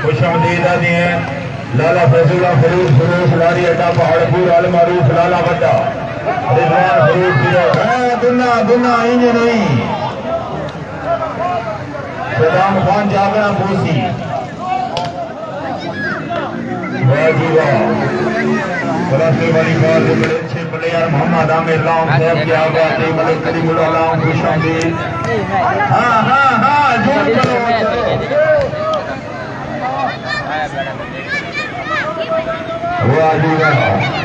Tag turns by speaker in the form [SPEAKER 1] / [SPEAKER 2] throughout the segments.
[SPEAKER 1] खुशामदीद आदि हैं लाला फैजुल्ला फरूक फरूक लारी अड्डा पहाड़पुर अल मारूफ लाला बड्डा रिजवान फरूक दुना दुना इंज नहीं सदाम खान जागरा भूसी वाह जी वाह खिलाफे वाली बात बड़े अच्छे प्लेयर मोहम्मद आमिर लाम साहब की आवाज है मलिक करीमुल्लाह लाम खुशामदीद हाँ हाँ हाँ जोर करो वाह जी वाह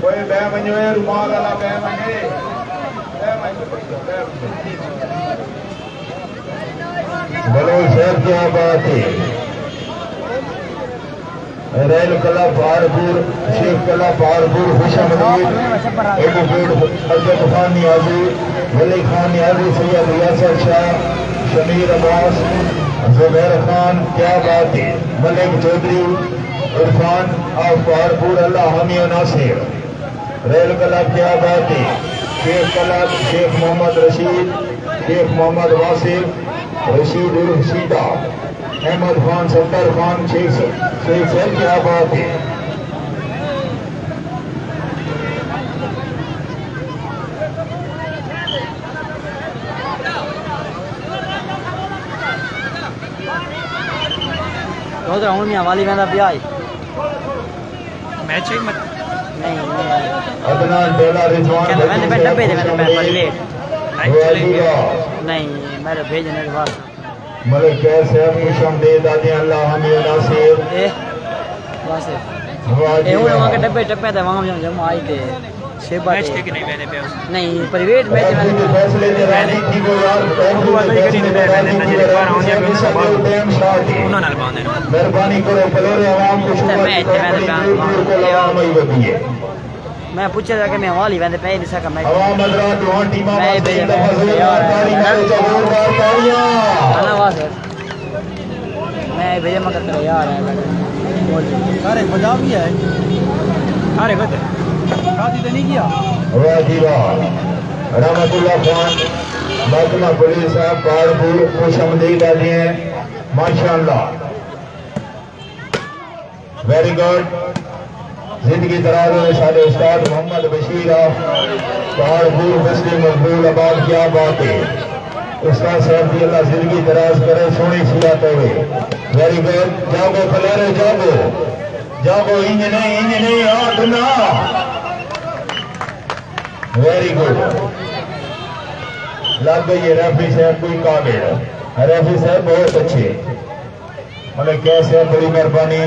[SPEAKER 1] कोई बह वञो रुमाल वाला बह वञे बोलो सर क्या बात है रेल कला पारपुर शेख कला पारपुर खुशामदीद एडवोकेट अजब खान नियाजी वली खान नियाजी सैयद यासर शाह शमीर अब्बास जुबैर खान क्या बात है मलिक चौधरी इरफान ऑफ पारपुर अल्लाह हामी नासिर रेल कला क्या बात है शेख कला शेख मोहम्मद रशीद शेख मोहम्मद वासिफ रशीद उर्फ सीता अहमद खान सत्तर खान शेख सर क्या बात है
[SPEAKER 2] वाली में
[SPEAKER 3] मैच है मत
[SPEAKER 2] नहीं
[SPEAKER 1] अदनान डोला रिजवान
[SPEAKER 2] मैंने डब्बे दे मैंने वेट नहीं मेरे भेजने के बाद
[SPEAKER 1] मलिक कैसे खुशामदीद आदि अल्लाह हामी नासिर
[SPEAKER 2] बस ए वो वहां के डब्बे डब्बे थे वहां जब आई थे छह बार
[SPEAKER 3] मैच थे कि नहीं मैंने पे
[SPEAKER 2] नहीं प्राइवेट मैच
[SPEAKER 1] मैंने फैसले दे रहे थी वो यार
[SPEAKER 3] वाला ही करी नहीं मैंने नजर पर आने में उन्होंने नाल बांधे
[SPEAKER 1] मेहरबानी करो प्लेयर आवाम को
[SPEAKER 2] मैच
[SPEAKER 1] शुक्रिया
[SPEAKER 2] मैं पूछा था कि मैं वाली वंदे पे नहीं सका मैं
[SPEAKER 1] आवाम हजरात वहां टीमा
[SPEAKER 2] मैं भेजा अना वास मैं भेजा मगर तेरा यार है
[SPEAKER 3] अरे मजा भी है अरे बता शादी तो नहीं किया
[SPEAKER 1] वाह जी वाह रहमतुल्लाह खान महकमा पुलिस साहब पारपुर खुशामदीद आदि हैं माशाअल्लाह वेरी गुड जिंदगी दराज में सारे उस्ताद मोहम्मद बशीर पहाड़पुर बस्ती मकबूल आबाद क्या बात है उस्ताद साहब की अल्लाह जिंदगी दराज करे सोनी सियात होवे वेरी गुड जागो प्लेयर जागो जागो इंज नहीं हाथ ना वेरी गुड लग गई है रेफरी साहब कोई काबिल रेफरी साहब बहुत अच्छे मतलब कैसे बड़ी मेहरबानी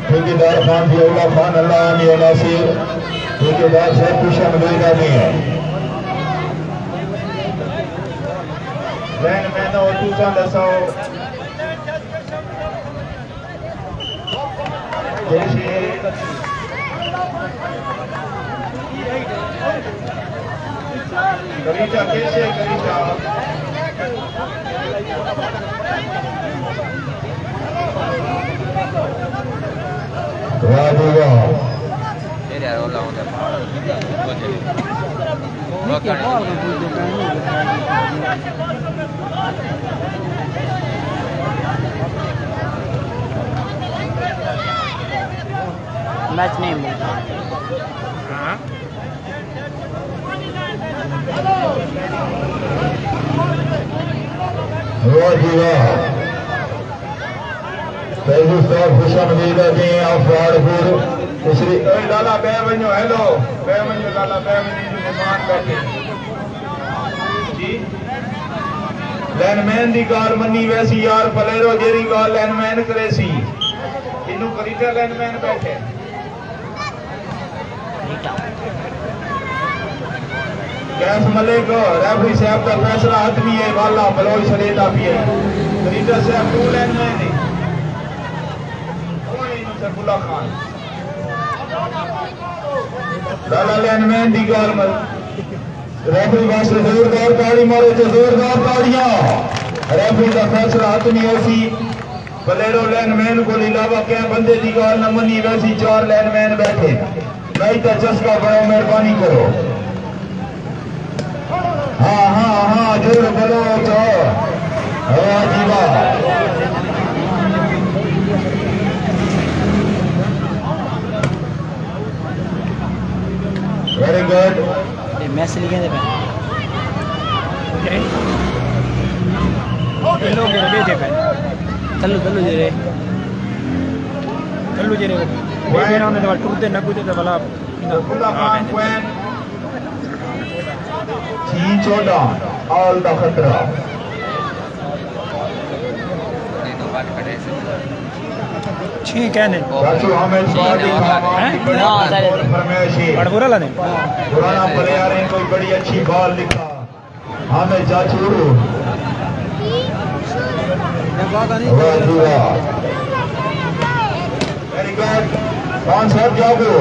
[SPEAKER 1] ठेकेदार खान जियाउल्लाह खान अल्लाह हामी नासिर ठेकेदार साहब खुशामदीद आदि हैं लैन मैंने और दूसरा दसो करीचा कैसे करीचा राजूगा
[SPEAKER 3] तेरे यार वाला होता
[SPEAKER 2] मैच नहीं
[SPEAKER 3] हां
[SPEAKER 1] राजूगा फैजू साहब खुशामदीद आदि हैं आप पहाड़पुर दूसरी लाला बह वञो हेलो बह वञो लाला बह वञो मेहमान बैठे जी लैनमैन दी गाल मनी वैसी यार पलेरो जेरी गाल लैनमैन करे सी इनू करीटा लैनमैन बैठे कैस मलिक रेफरी साहब का फैसला हतमी है वाला बलोच सरेदा भी है करीटा साहब टू लैनमैन है सरफुल्ला खान लाला लैनमैन दी गाल मत रेफरी वास्ते जोरदार ताड़ी मारो तो जोरदार ताड़ियां। रेफरी का फैसला हाथ नहीं ऐसी बलेरो लाइनमैन को इलावा क्या बंदे की गाल न मनी वैसी 4 लाइनमैन बैठे नहीं तो चस्का बड़ो मेहरबानी करो। हाँ हाँ हाँ जोर बोलो तो जीवा वेरी गुड।
[SPEAKER 2] मैच लिखे थे
[SPEAKER 3] लोग दे पे
[SPEAKER 2] चलो चलो जी रे
[SPEAKER 3] मेरा उन्हें तो टूटते न कूदते तो भला
[SPEAKER 1] चीन 14 ऑल द खतरा
[SPEAKER 3] ठीक है ने
[SPEAKER 1] चाचू हमें पार्टी फरमाइशी
[SPEAKER 3] बुरा लाने
[SPEAKER 1] पुराना प्लेयर है कोई बड़ी अच्छी बॉल लिखा हमें चाचू वेरी गुड। खान साहब जागो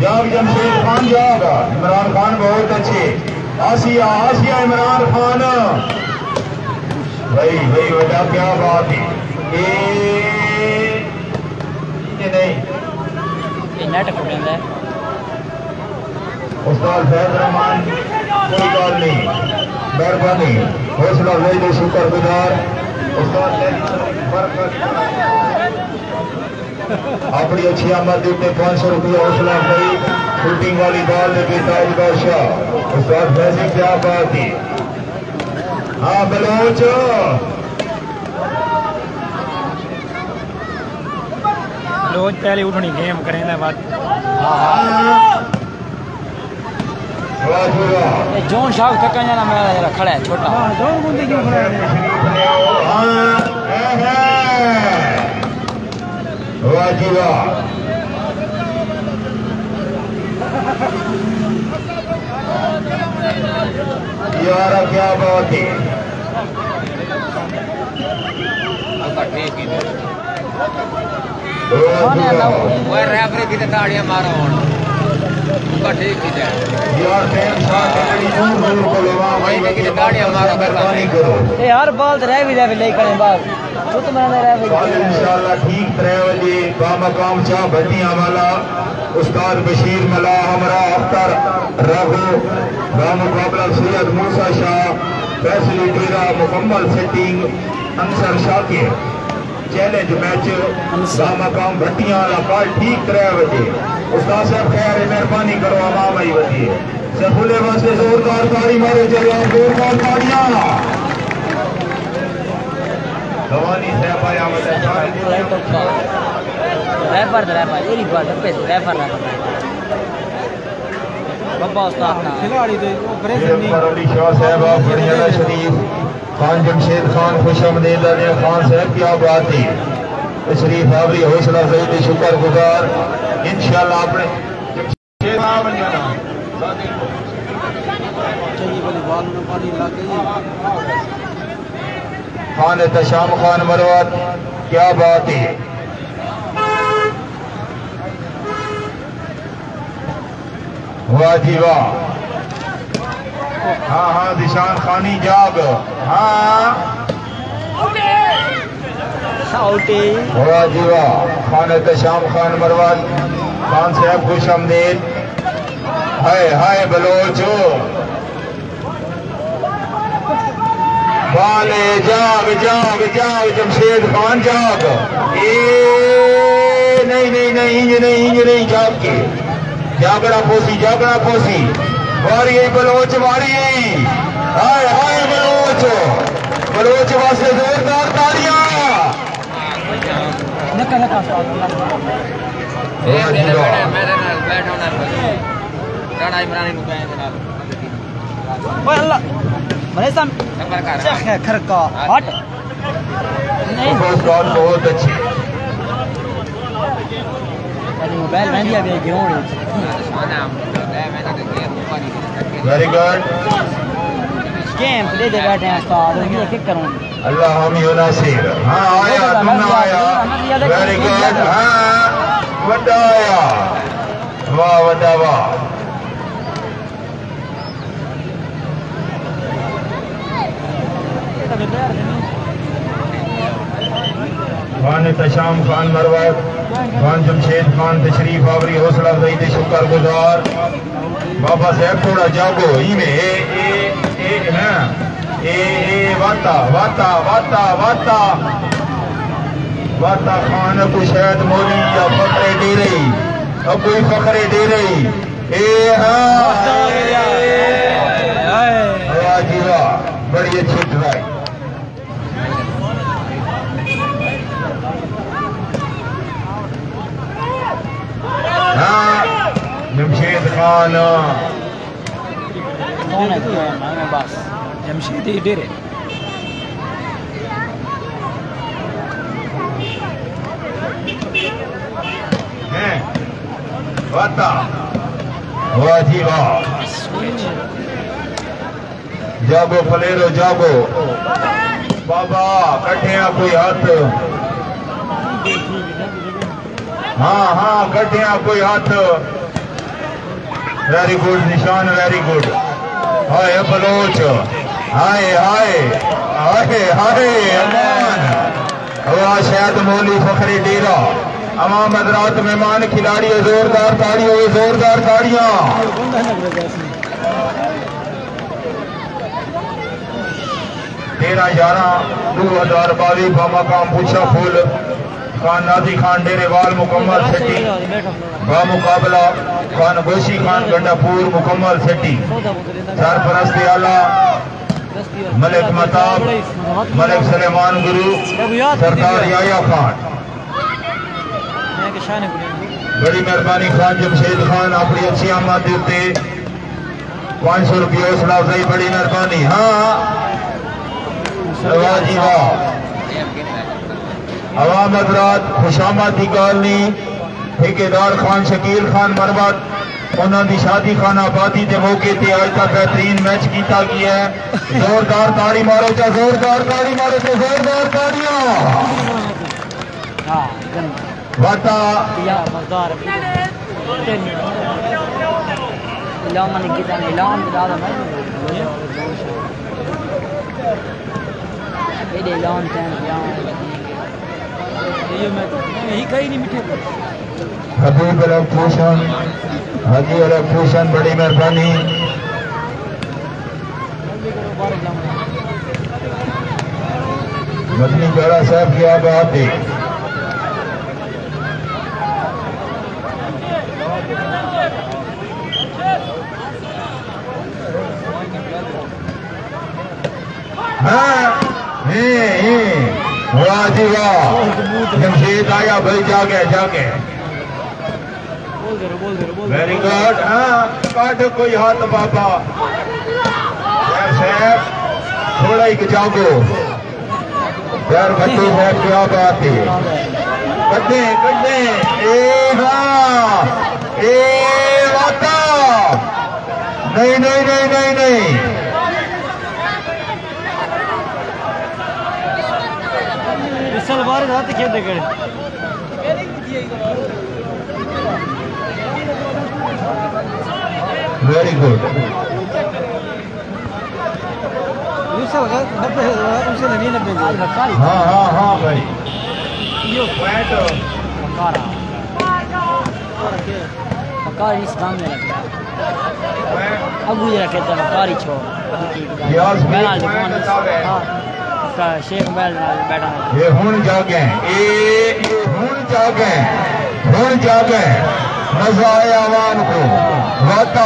[SPEAKER 1] जाग जमशेद खान जागा इमरान खान बहुत अच्छे आसिया आसिया इमरान खान भाई भाई बेटा क्या बात है ये नहीं
[SPEAKER 2] नेट प्रॉब्लम है
[SPEAKER 1] उस्ताद फैज रहमान कोई बात नहीं मेहरबानी हौसला अफजाई दे शुक्रगुजार उस्ताद अपनी अच्छी आमद देते 500 रुपया हौसला अफजाई शूटिंग वाली बॉल लेके ताज बादशाह उस्ताद फैजी क्या बात है। हाँ बलोच
[SPEAKER 3] रोज पहले उठनी गेम करें ना बात
[SPEAKER 2] जोन शाह थका जाना मेरा जरा खड़ा है छोटा
[SPEAKER 3] जोन बंदे क्यों खड़ा है
[SPEAKER 1] वाह जी वाह यार क्या बात है
[SPEAKER 4] रेफरी की ताड़ियां मारो ठीक है
[SPEAKER 1] यार
[SPEAKER 2] यार बाल तो रह भी ले करे बाल तो तुम्हारा रह भी
[SPEAKER 1] इंशाल्लाह ठीक 3 बजे बामकाम शाह भटिया वाला उस्ताद बशीर मला हमरा अख्तर रघु बामुकाबला सैयद मूसा शाह फैसिलिटी का मुकम्मल setting Ansar Shakir challenge match बामकाम भटिया वाला कल ठीक 3 बजे उस्ताद साहब खैर मेहरबानी करो अमाम आई बती सफुले वास्ते जोरदार ताड़ी मारो चलो जोरदार ताड़ियां भवानी साहब आया
[SPEAKER 2] रैपर एरी बात पे रैपर बाबा उस्ताद ना
[SPEAKER 3] खिलाड़ी दे
[SPEAKER 1] अली शाह साहब बढ़िया शरीफ खान जमशेद खान खुशामदीद खान साहब क्या बात है शरीफ आवरी हौसला अफजाई शुक्रगुजार इंशाल्लाह अपने खान तशाम खान मरवत क्या बात है वाह जी वाह। हाँ हाँ दिशान खानी जाग हाँ वाह जी वाह। खान तशाम खान मरवत खान साहब खुश आमदीद हाय हाय बलोचो बाले जाग जाग जाग जमशेद खान जाग नहीं नहीं नहीं इंज नहीं जाग के जागड़ा पोसी वारी बलोच वारी हाय हाय बलोच वास्ते जोरदार तालियां बहुत अच्छी
[SPEAKER 2] मोबाइल में दिया गया
[SPEAKER 1] वेरी गुड
[SPEAKER 2] गेम प्ले दे बैठे हैं उस्ताद ये किक करूं
[SPEAKER 1] अल्लाह हम यूनासिर हाँ आया तुमने आया वेरी गुड हाँ वड्डा आया वाह वड्डा वाह खान तशाम खान मरवत खान जमशेद खान तशरीफ आवरी हौसला अफजाई दे शुक्र गुजार बाबा साहब थोड़ा जागो इमे वाता वाता वाता वाता वाता खान को शायद मोली या फखरे दे रही अब कोई फखरे दे रही जी वाह बड़ी अच्छी ट्राई जमशेद खान
[SPEAKER 2] बस जमशेद ही डेरे
[SPEAKER 1] वाता वाह जी वाह जागो फलेरो जागो बाबा कटिया कोई हाथ हाँ हाँ कटिया कोई हाथ वेरी गुड निशान वेरी गुड हाय बलोच हाय हाय हाय हाय अमान हवा शायद मौली फखरे डेरा अमाम हजरात मेहमान खिलाड़ी जोरदार ताड़ियों जोरदार ताड़ियां 13/11/2022 बामकाम पूछा फूल खान नाजी खान डेरेवाल मुकम्मल सेटी बामुकाबला खान गोशी खान गंडापुर मुकम्मल सेटी सरपरस्त आला मलिक मताब मलिक सलेमान गुरु सरदार याया खान बड़ी मेहरबानी खान जमशेद खान अपनी अच्छी आमद देते 500 रुपये हौसला अफजाई बड़ी मेहरबानी हाँ जी वाह अवाम हजरात खुशामद की गाल नहीं ठेकेदार खान शकील खान मरवत उन्होंने शादी खान आबादी के मौके से आज तक बेहतरीन मैच किया गया है जोरदार ताड़ी मारो चाहे जोरदार ताड़ी मारो चाहे जोरदार ताड़ियां वाता हबीब इलेक्ट्रिशियन हाजी इलेक्ट्रिशियन बड़ी मेहरबानी मदनी बेड़ा साहब की आप आते वाह जी वाह जमशेद आया भाई जागे जागे वेरी गुड हाँ काट कोई हाथ बाबा साहब थोड़ा ही जागो यार भट्टू साहब क्या बात है कड्डे कड्डे हाँ वाता नहीं नहीं नहीं नहीं नहीं
[SPEAKER 2] सलवार हाथ खेलते कर
[SPEAKER 1] वेरी गुड हाँ हाँ हाँ भाई
[SPEAKER 2] मकारी सामने लगता है अब मुझे कहते हैं मकारी छोड़ शेख बैल बैठा
[SPEAKER 1] ये हुन जागे हुन जागे मजा आया आवाम को वाता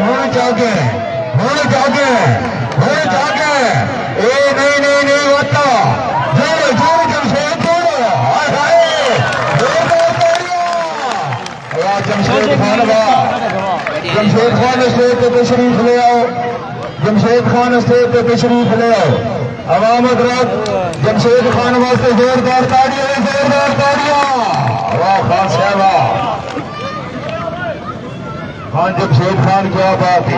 [SPEAKER 1] हुन जागे नहीं नहीं नहीं वाता जोर जोर जमशेद जमशेद खान जमशेद खान स्टेज पे तशरीफ ले आओ जमशेद खान स्टेज पे तशरीफ ले आओ अवाम हजरात जमशेद खान वास्ते जोरदार ताड़ियां वाह खान साहब खान जमशेद खान क्या बात है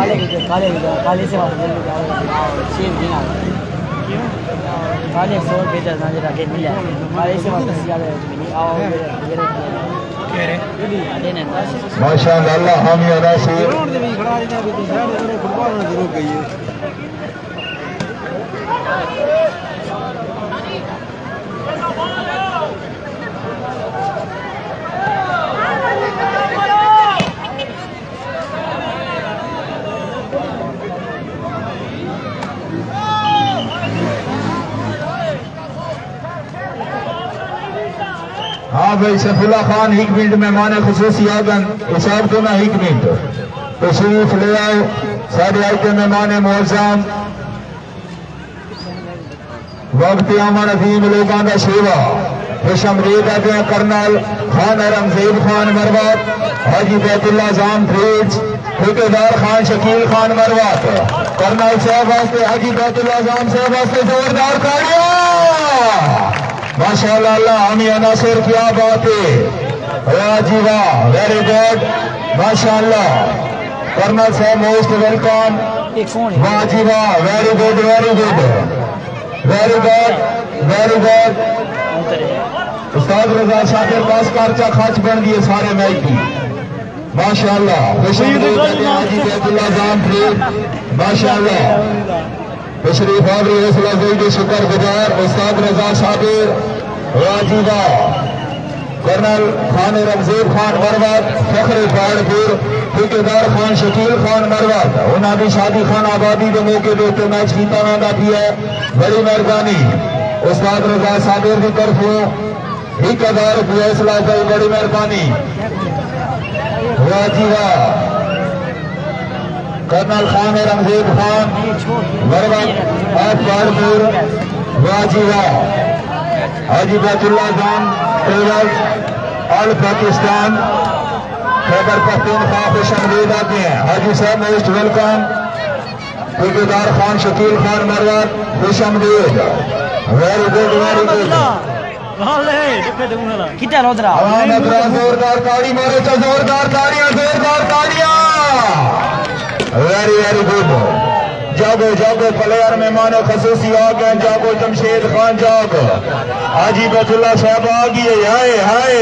[SPEAKER 1] माशाअल्लाह हामी अदा से हाँ भाई सफुल्ला खान 1 मिनट मेहमान खुसूसी आगन हिसाब तो ना 1 मिनट तशरीफ ले आओ सारे आइटम मेहमान मुअज़्ज़म वक्त अमन अजीम लोगों का सेवा खुशमदीद आते हैं कर्नल खान रमज़ेद खान मरवत हाजी बैतुल्ला जाम फ्रीज ठेकेदार खान शकील खान मरवत कर्नल साहब वास्ते हाजी बैतुल्ला जाम साहब वास्ते जोरदार तालियां माशाअल्लाह अल्लाह हमी अनासर क्या बात है वाह जी वाह वेरी गुड माशाअल्लाह कर्नल साहब मोस्ट वेलकम वाह जी वाह very good very good very good very good उस्ताद रजा शाकिर पास खर्चा खर्च बन दिए सारे मैच की माशाअल्लाह हाजी बैतुल्ला जाम फ्रीज माशाअल्लाह तशरीफ आवरी हौसला अफजाई शुक्र गुजार उस्ताद रजा शाकिर वाजीबा कर्नल खान रमज़ेद खान मरवत फखरे फाड़पुर ठेकेदार खान शकील खान मरवत उन्होंने भी शादी खान आबादी के मौके के उत्ते मैच किया वहां भी है बड़ी मेहरबानी उस्ताद रजा शाकिर की तरफों 1000 रुपये हौसला अफजाई बड़ी मेहरबानी वाजीबा कर्नल खान रमज़ेद खान मरवत फाड़पुर वाजीबा हाजी बैतुल्ला जाम ट्रेवल्स ऑल पाकिस्तान खैबर पख्तूनख्वा खुशमदीद आते हैं हाजी साहब मोस्ट वेलकम ठेकेदार खान शकील खान मरवत खुशमदीद वेरी गुड वेरी गुड जोरदार ताड़ी मारो तो जोरदार ताड़ियां वेरी वेरी गुड जागो जागो प्लेयर मेहमान खसूसी आ गए जागो जमशेद खान जाग हाजी बैतुल्ला साहब आ गए हाय हाय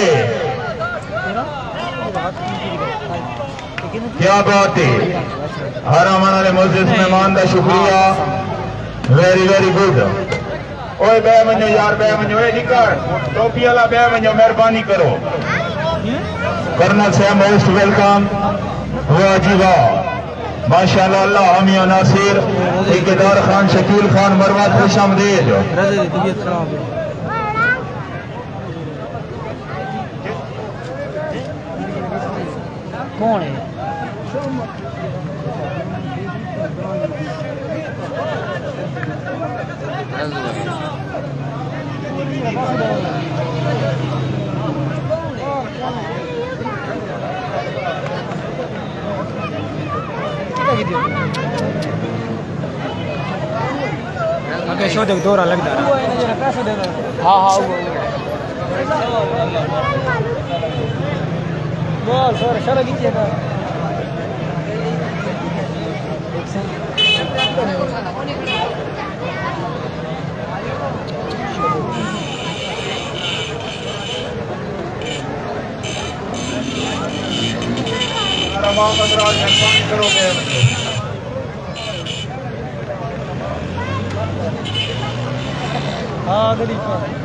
[SPEAKER 1] क्या बात है हर अमन वाले मस्जिद मेहमान का शुक्रिया वेरी वेरी गुड ओए बह वञो यार बह वञो ए निकर टोपी वाला बह वञो मेहरबानी करो कर्नल साहब मोस्ट वेलकम वाह जी वाह माशाअल्लाह अल्लाह हमी नासिर ठेकेदार खान शकील खान मरवत खुशमदीद
[SPEAKER 2] कौन है
[SPEAKER 3] आगे शो देख दौरा लगता है
[SPEAKER 2] हाँ हाँ बोल सर शरा कीजिएगा
[SPEAKER 1] करोगे
[SPEAKER 2] हाँ गरीब